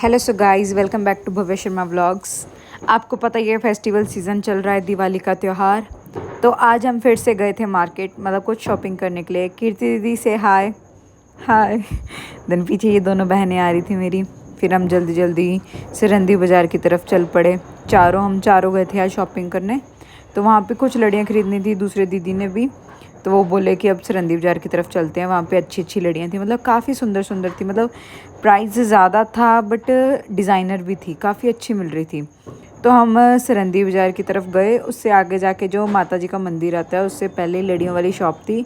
Hello so guys, welcome back to Bhavya Sharma vlogs. आपको पता ही है फेस्टिवल सीज़न चल रहा है, दिवाली का त्यौहार। तो आज हम फिर से गए थे मार्केट, मतलब कुछ शॉपिंग करने के लिए। कीर्ति दीदी से हाय हाय। दिन पीछे ये दोनों बहनें आ रही थी मेरी। फिर हम जल्दी जल्दी सिरंदी बाज़ार की तरफ चल पड़े। हम चारों गए थे आज शॉपिंग करने। तो वहाँ पे कुछ लड़ियाँ ख़रीदनी थी, दूसरे दीदी ने भी। तो वो बोले कि अब सिरंदी बाज़ार की तरफ चलते हैं, वहाँ पे अच्छी अच्छी लड़ियाँ थी, मतलब काफ़ी सुंदर सुंदर थी। मतलब प्राइस ज़्यादा था बट डिज़ाइनर भी थी, काफ़ी अच्छी मिल रही थी। तो हम सिरंदी बाज़ार की तरफ गए। उससे आगे जाके जो माता जी का मंदिर आता है, उससे पहले लड़ियों वाली शॉप थी।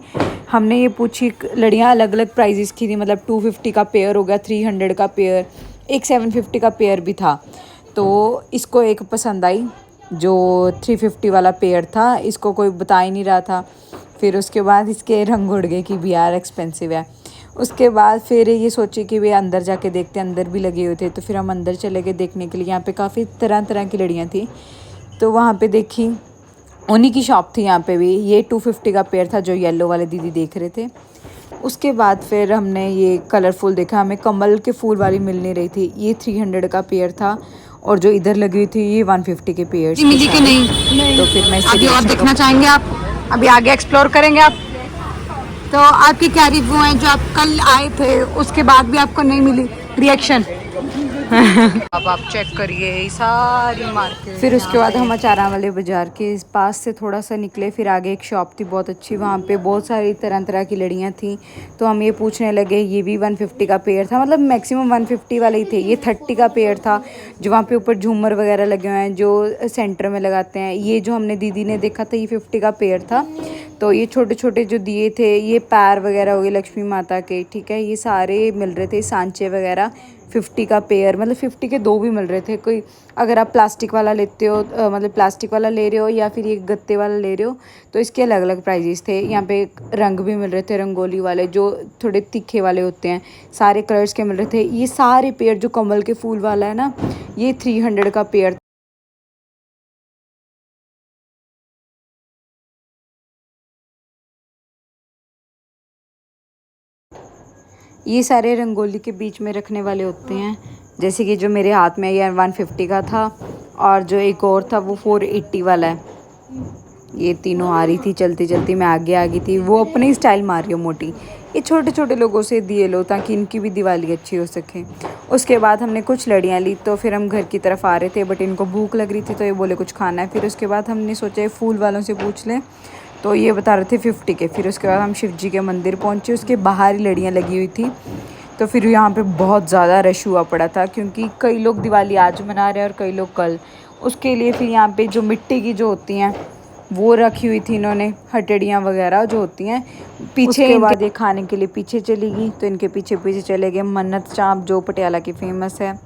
हमने ये पूछी, लड़ियाँ अलग अलग प्राइजेस की थी, मतलब 250 का पेयर हो गया, 300 का पेयर, एक 750 का पेयर भी था। तो इसको एक पसंद आई जो 350 वाला पेयर था, इसको कोई बता ही नहीं रहा था। फिर उसके बाद इसके रंग उड़ गए कि भी यार एक्सपेंसिव है। उसके बाद फिर ये सोचे कि वे अंदर जाके देखते, अंदर भी लगे हुए थे। तो फिर हम अंदर चले गए देखने के लिए। यहाँ पे काफ़ी तरह तरह की लड़ियाँ थी, तो वहाँ पे देखी, उन्हीं की शॉप थी यहाँ पे भी। ये 250 का पेयर था जो येलो वाले दीदी देख रहे थे। उसके बाद फिर हमने ये कलरफुल देखा, हमें कमल के फूल वाली मिल नहीं रही थी। ये 300 का पेयर था, और जो इधर लगी हुई थी ये 150 के पेयर मिली कि नहीं? तो फिर मैं अभी और देखना चाहेंगे आप? अभी आगे एक्सप्लोर करेंगे आप? तो आपकी क्या रिव्यू है जो आप कल आए थे उसके बाद भी आपको नहीं मिली रिएक्शन? अब आप चेक करिए सारी मार्केट। फिर उसके बाद हम अचारा वाले बाज़ार के पास से थोड़ा सा निकले। फिर आगे एक शॉप थी बहुत अच्छी, वहाँ पे बहुत सारी तरह तरह की लड़ियाँ थी। तो हम ये पूछने लगे, ये भी 150 का पेयर था, मतलब मैक्सिमम 150 वाले ही थे। ये 30 का पेयर था, जो वहाँ पे ऊपर झूमर वगैरह लगे हुए हैं जो सेंटर में लगाते हैं। ये जो हमने दीदी ने देखा था, ये 50 का पेयर था। तो ये छोटे छोटे जो दिए थे, ये पैर वगैरह हो गए लक्ष्मी माता के, ठीक है, ये सारे मिल रहे थे। सांचे वगैरह 50 का पेयर, मतलब 50 के दो भी मिल रहे थे। कोई अगर आप प्लास्टिक वाला लेते हो, मतलब प्लास्टिक वाला ले रहे हो या फिर ये गत्ते वाला ले रहे हो, तो इसके अलग अलग प्राइजेस थे। यहाँ पे रंग भी मिल रहे थे, रंगोली वाले जो थोड़े तीखे वाले होते हैं, सारे कलर्स के मिल रहे थे। ये सारे पेयर जो कमल के फूल वाला है ना, ये 300 का पेयर। ये सारे रंगोली के बीच में रखने वाले होते हैं, जैसे कि जो मेरे हाथ में ये 150 का था, और जो एक और था वो 480 वाला है। ये तीनों आ रही थी चलती चलती, मैं आगे आ गई थी, वो अपनी स्टाइल मार रही हो मोटी। ये छोटे छोटे लोगों से दिए लो ताकि इनकी भी दिवाली अच्छी हो सके। उसके बाद हमने कुछ लड़ियाँ ली, तो फिर हम घर की तरफ आ रहे थे, बट इनको भूख लग रही थी तो ये बोले कुछ खाना है। फिर उसके बाद हमने सोचा फूल वालों से पूछ लें, तो ये बता रहे थे 50 के। फिर उसके बाद हम शिव जी के मंदिर पहुँचे, उसके बाहर ही लड़ियाँ लगी हुई थी। तो फिर यहाँ पे बहुत ज़्यादा रश हुआ पड़ा था, क्योंकि कई लोग दिवाली आज मना रहे हैं और कई लोग कल। उसके लिए फिर यहाँ पे जो मिट्टी की जो होती हैं वो रखी हुई थी इन्होंने, हटड़ियाँ वगैरह जो होती हैं पीछे। उसके बाद ये खाने के लिए पीछे चली गई, तो इनके पीछे पीछे चले गए। मन्नत चाप जो पटियाला की फेमस है।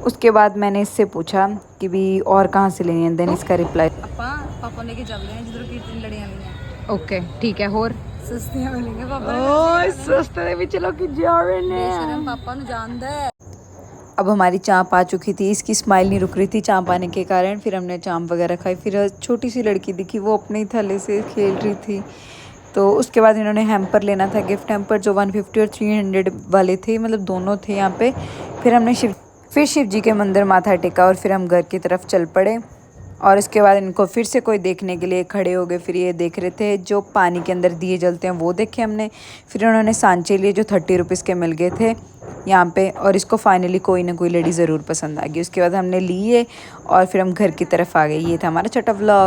उसके बाद मैंने इससे पूछा कि भी और कहाँ से लेनी है, देन इसका रिप्लाई, पापा लेके चल रहे हैं जिधर कीर्तन लड़ियां ली हैं। ओके ठीक है। और सस्तियां मिलेंगे पापा। ओए सस्ते भी चलो कि जा रहे हैं। पापा नु जान दे। अब हमारी चाँप आ चुकी थी, इसकी स्माइल नहीं रुक रही थी चाँप आने के कारण। फिर हमने चाँप वगैरह खाई। फिर छोटी सी लड़की दिखी, वो अपने ही थैले से खेल रही थी। तो उसके बाद इन्होंने हैम्पर लेना था, गिफ्ट हैम्पर, जो 150 और 300 वाले थे, मतलब दोनों थे यहाँ पे। फिर हमने शिव जी के मंदिर माथा टेका, और फिर हम घर की तरफ चल पड़े। और उसके बाद इनको फिर से कोई देखने के लिए खड़े हो गए। फिर ये देख रहे थे जो पानी के अंदर दिए जलते हैं, वो देखे हमने। फिर उन्होंने सांचे लिए जो 30 रुपीज़ के मिल गए थे यहाँ पे, और इसको फाइनली कोई ना कोई लड़ी ज़रूर पसंद आ गई। उसके बाद हमने लिए और फिर हम घर की तरफ आ गए। ये था हमारा छोटा व्लॉग।